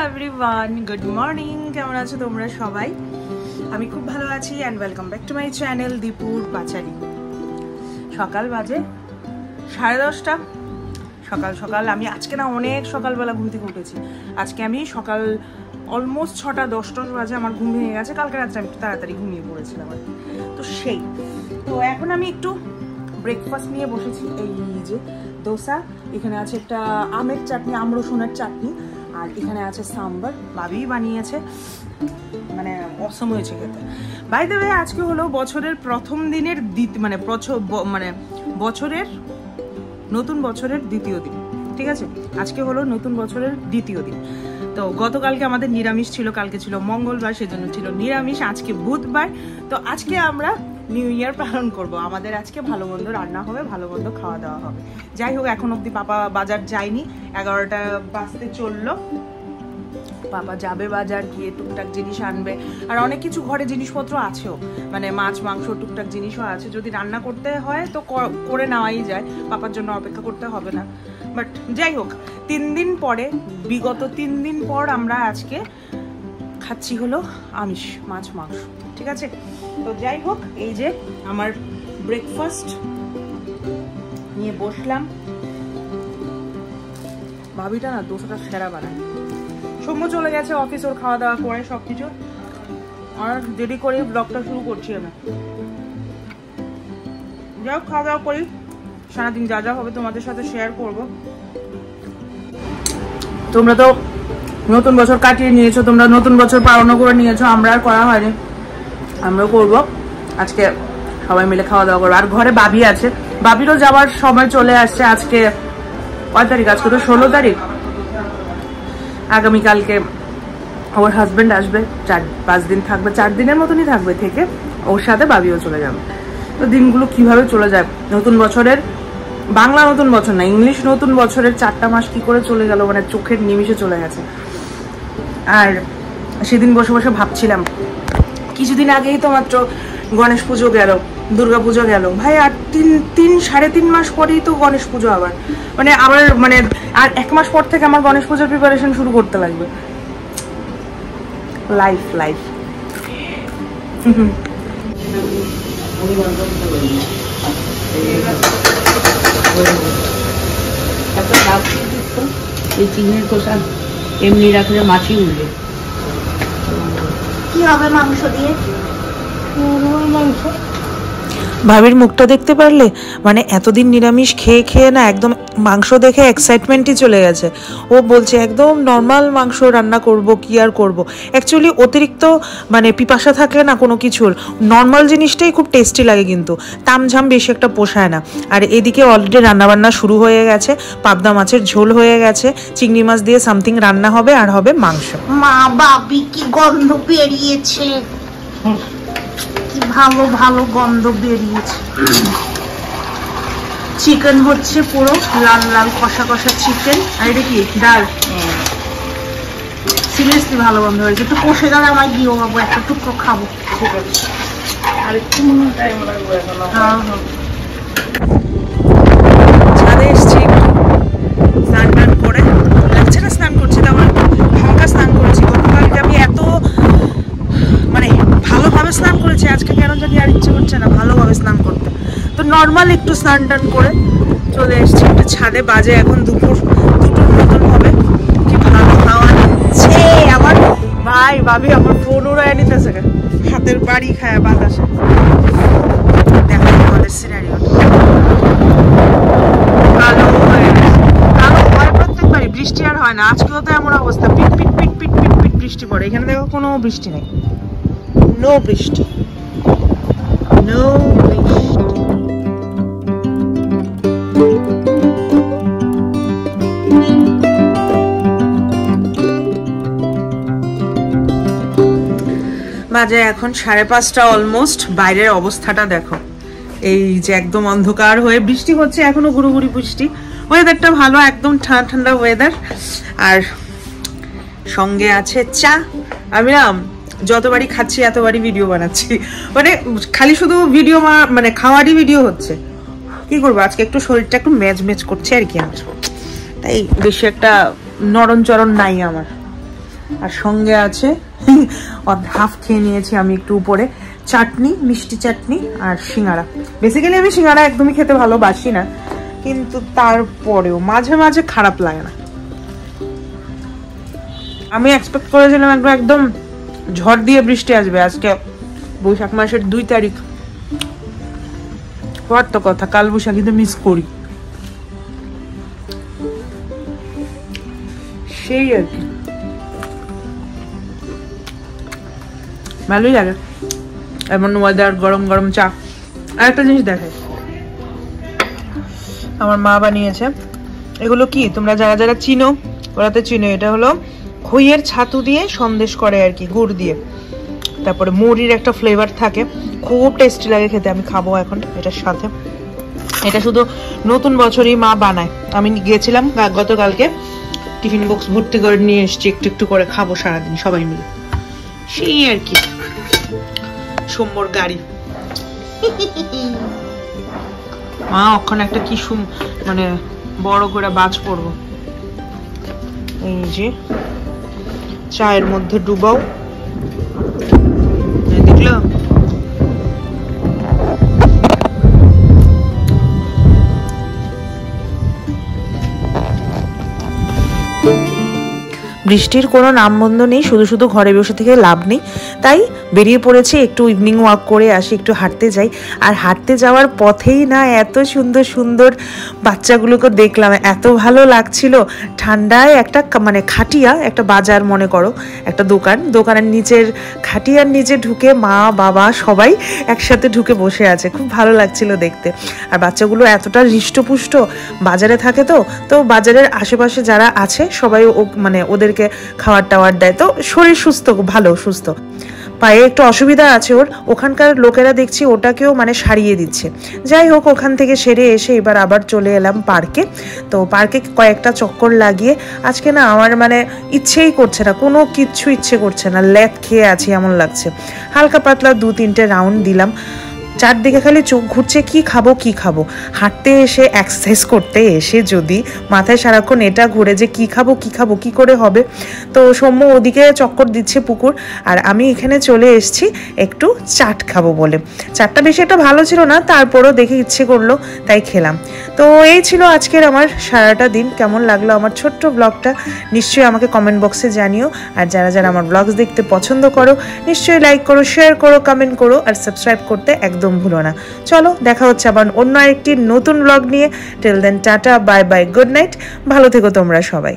Everyone, good morning. কেমন আছো তোমরা সবাই? আমি খুব ভালো আছি and welcome back to my channel দীপুর পাচারি। সকাল বাজে 10:30। সকাল সকাল আমি আজকে না অনেক সকালবেলা ঘুম থেকে উঠেছি। আজকে আমি সকাল অলমোস্ট 6:10 বাজে আমার ঘুম ভেঙে গেছে। কালকে রাত্রে আমি একটু তাড়াতাড়ি ঘুমিয়ে পড়েছিলাম আর কি। তো এখন আমি একটু ব্রেকফাস্ট নিয়ে বসেছি। এই যে দোসা, এখানে আছে একটা আমের চাটনি, আমরসুনের চাটনি, আর এখানে আছে সাম্বার, ভাবি বানিয়েছে, মানে অসম হয়েছে খেতে। বাই দ্য ওয়ে, আজকে হলো বছরের প্রথম দিনের বছরের নতুন বছরের দ্বিতীয় দিন, ঠিক আছে? আজকে হলো নতুন বছরের দ্বিতীয় দিন। তো গতকালকে আমাদের নিরামিষ ছিল, কালকে ছিল মঙ্গলবার, সেজন্য ছিল নিরামিষ। আজকে বুধবার, তো আজকে আমরা নিউ ইয়ার পালন করব। আমাদের আজকে ভালো মন্দ রান্না হবে, ভালো মন্দ খাওয়া দাওয়া হবে। যাই হোক, এখন অবধি পাপা বাজার যায়নি, 11টা বাজতে চললো। পাপা যাবে বাজার, গিয়ে টুকটাক জিনিস আনবে। আর অনেক কিছু ঘরে জিনিসপত্র আছেও, মানে মাছ মাংস টুকটাক জিনিসও আছে। যদি রান্না করতে হয় তো করে নেওয়াই যায়, পাপার জন্য অপেক্ষা করতে হবে না। বাট যাই হোক, 3 দিন পরে, বিগত 3 দিন পর আমরা আজকে খাচ্ছি হলো আমিষ, মাছ মাংস, ঠিক আছে? তো যাই হোক, এই যে আমার ব্রেকফাস্ট নিয়ে বসলাম। ভাবিটা না দোসাটা সেরা বানায়। সৌম্য চলে গেছে অফিস, ওর খাওয়া দাওয়া করে সবকিছু। আর দেরি করে ব্লগটা শুরু করছি আমি। যাই হোক, খাওয়া দাওয়া করি, সারাদিন যা যা হবে তোমাদের সাথে শেয়ার করব। তোমরা তো নতুন বছর কাটিয়ে নিয়েছো, তোমরা নতুন বছর পালন করে নিয়েছো, আমরা আর করা হয়নি, আমরাও করবো। আজকে সবাই মিলে খাওয়া দাওয়া করবো। আর ঘরে বাবি আছে, বাবিরও যাওয়ার সময় চলে আসছে। আজকে কয় তারিখ? আজকে তো 16 তারিখ। আগামীকালকে ওর হাজবেন্ড আসবে, 4-5 দিন থাকবে, 4 দিনের মতনই থাকবে, থেকে ওর সাথে বাবিও চলে যাবে। তো দিনগুলো কিভাবে চলে যায়, নতুন বছরের, বাংলা নতুন বছর না, ইংলিশ নতুন বছরের 4টা মাস কি করে চলে গেল, মানে চোখের নিমিষে চলে গেছে। আর সেদিন বসে বসে ভাবছিলাম, কিছুদিন আগেই তো মাত্র গণেশ পুজো গেল, দুর্গা পুজো গেল, ভাই আর 3-3.5 মাস পরেই তো গণেশ পুজো। আবার আর 1 মাস পর থেকে আমার গণেশ পুজোর প্রিপারেশন শুরু করতে লাগবে। লাইফ এই চিংড়ির খোসা এমনি রাখলে মাছি উঠবে। কি হবে মাংস দিয়ে? মাংস। ভাবির মুখটা দেখতে পারলে, মানে এতদিন নিরামিষ খেয়ে খেয়ে না একদম মাংস দেখে এক্সাইটমেন্টই চলে গেছে। ও বলছে একদম নর্মাল মাংস রান্না করব, কি আর করব। অ্যাকচুয়ালি অতিরিক্ত মানে পিপাসা থাকলে না কোনো কিছুর, নর্মাল জিনিসটাই খুব টেস্টি লাগে, কিন্তু তামঝাম বেশি একটা পোষায় না। আর এদিকে অলরেডি রান্নাবান্না শুরু হয়ে গেছে, পাবদা মাছের ঝোল হয়ে গেছে, চিংড়ি মাছ দিয়ে সামথিং রান্না হবে, আর হবে মাংস। মা বাবি কি গন্ধ বেরিয়েছে, কি ভালো ভালো গন্ধ বেরিয়েছে। চিকেন হচ্ছে পুরো লাল লাল কষা কষা চিকেন। আর এটা কি ডাল? সিরিয়াসলি ভালো গন্ধ হয়েছে। একটু কষে দাও, আমার দিও বাবু, একটা টুকরো খাবো। ঠিক আছে, আর একটু টাইম লাগবে এখন। হ্যাঁ হ্যাঁ, ছাদে এসছি, স্নান টান করে, লাগছে না স্নান করছি, তো আমার হালকা স্নান করেছি। গতকালকে আমি এত মানে ভালোভাবে স্নান করেছি, আজকে কেন জানি আর ইচ্ছে করছে না ভালোভাবে স্নান করতে। তো নর্মাল একটু স্নান টান করে চলে এসছি একটু ছাদে। বাজে এখন দুপুর 2টোর মতন হবে। কি ভালো হাওয়া দিচ্ছে আমার। ভাই ভাবি আমার ফোন উড়ায় নিতেছে, হাতের বাড়ি খায় বাতাসে। দেখো আমাদের সিনারিও কালো হয়ে গেছে। কালো হয় প্রত্যেকবারই, বৃষ্টি আর হয় না। আজকেও তো এমন অবস্থা, পিট পিট পিট পিট পিট পিট বৃষ্টি পড়ে। এখানে দেখো কোনো বৃষ্টি নেই, নো বৃষ্টি, নো বৃষ্টি। বাজে এখন 5:30 অলমোস্ট। বাইরের অবস্থাটা দেখো, এই যে একদম অন্ধকার হয়ে বৃষ্টি হচ্ছে, এখনো গুড়ি বৃষ্টি। ওয়েদারটা ভালো, একদম ঠান্ডা ঠান্ডা ওয়েদার। আর সঙ্গে আছে চা। আমি না যতবারই খাচ্ছি এতবারই ভিডিও বানাচ্ছি, মানে খালি শুধু ভিডিও, মানে খাওয়ারই ভিডিও হচ্ছে। কি করবো, আজকে একটু শরীরটা একটু ম্যাজ করছে আর কি আমার, তাই বেশি একটা নরম চরণ নাই আমার। আর সঙ্গে আছে হাফ খেয়ে নিয়েছি আমি একটু উপরে, চাটনি, মিষ্টি চাটনি আর সিঙ্গারা। বেসিক্যালি আমি সিঙ্গারা একদমই খেতে ভালোবাসি না, কিন্তু তারপরেও মাঝে মাঝে খারাপ লাগে না। আমি এক্সপেক্ট করেছিলাম একদম ঝড় দিয়ে বৃষ্টি আসবে, আজকে বৈশাখ মাসের 2 তারিখ, পর তো কথা, কাল বৈশাখীতে মিস করি সেই আর কি। ভালোই লাগে এমন ওয়েদার, গরম গরম চা। আর একটা জিনিস দেখাই, আমার মা বানিয়েছে। এগুলো কি তোমরা যারা যারা চিনো ওরা তো চিনো, এটা হলো খইয়ের ছাতু দিয়ে সন্দেশ করে আর কি, গুড় দিয়ে, তারপরে মুড়ির একটা ফ্লেভার থাকে, খুব টেস্টি লাগে খেতে। আমি খাবো এখন এটার সাথে। এটা শুধু নতুন বছরই মা বানায়। আমি গিয়েছিলাম গতকালকে, টিফিন বক্স ভর্তি করে নিয়ে এসেছি, একটু একটু করে খাবো সারাদিন সবাই মিলে, সেই আর কি। সোমবার গাড়ি মা ওখানে একটা কি মানে বড় করে বাজ পড়বো। এই যে চায়ের মধ্যে ডুবাও, দেখলো? বৃষ্টির কোনো নামবন্ধ নেই, শুধু শুধু ঘরে বসে থেকে লাভ নেই, তাই বেরিয়ে পড়েছি একটু ইভিনিং ওয়াক করে আসি, একটু হাঁটতে যাই। আর হাঁটতে যাওয়ার পথেই না এত সুন্দর সুন্দর বাচ্চাগুলোকে দেখলাম, এত ভালো লাগছিল। ঠান্ডায় একটা মানে খাটিয়া, একটা বাজার মনে করো, একটা দোকানের নিচের খাটিয়ার নিচে ঢুকে মা বাবা সবাই একসাথে ঢুকে বসে আছে, খুব ভালো লাগছিল দেখতে। আর বাচ্চাগুলো এতটা হৃষ্টপুষ্ট, বাজারে থাকে তো বাজারের আশেপাশে যারা আছে সবাই মানে ওদের খাবার টাওয়ার দেয়, তো শরীর সুস্থ, ভালো সুস্থ। পায়ে একটু অসুবিধা আছে ওর, ওখানকার লোকেরা দেখছি ওটাকেও মানে সারিয়ে দিচ্ছে। যাই হোক, ওখান থেকে সেরে এসে এবার আবার চলে এলাম পার্কে। তো পার্কে কয়েকটা চক্কর লাগিয়ে আজকে না আমার মানে ইচ্ছেই করছে না, কোনো কিচ্ছু ইচ্ছে করছে না, ল্যাদ খেয়ে আছি এমন লাগছে। হালকা পাতলা 2-3টে রাউন্ড দিলাম, চারদিকে খালি চোখ ঘুরছে কি খাবো। হাঁটতে এসে এক্সারসাইজ করতে এসে যদি মাথায় সারাক্ষণ এটা ঘুরে যে কি খাবো কি করে হবে। তো সৌম্য ওদিকে চক্কর দিচ্ছে পুকুর, আর আমি এখানে চলে এসেছি একটু চাট খাবো বলে। চাটটা বেশি একটা ভালো ছিল না, তারপরও দেখে ইচ্ছে করলো তাই খেলাম। তো এই ছিল আজকের আমার সারাটা দিন। কেমন লাগলো আমার ছোট্ট ব্লগটা নিশ্চয়ই আমাকে কমেন্ট বক্সে জানিও। আর যারা যারা আমার ব্লগস দেখতে পছন্দ করো নিশ্চয়ই লাইক করো, শেয়ার করো, কমেন্ট করো, আর সাবস্ক্রাইব করতে একদম ভুলো না। চলো দেখা হচ্ছে আবার অন্য আরেকটি নতুন ব্লগ নিয়ে। Till then tata, bye bye, good night, ভালো থেকো তোমরা সবাই।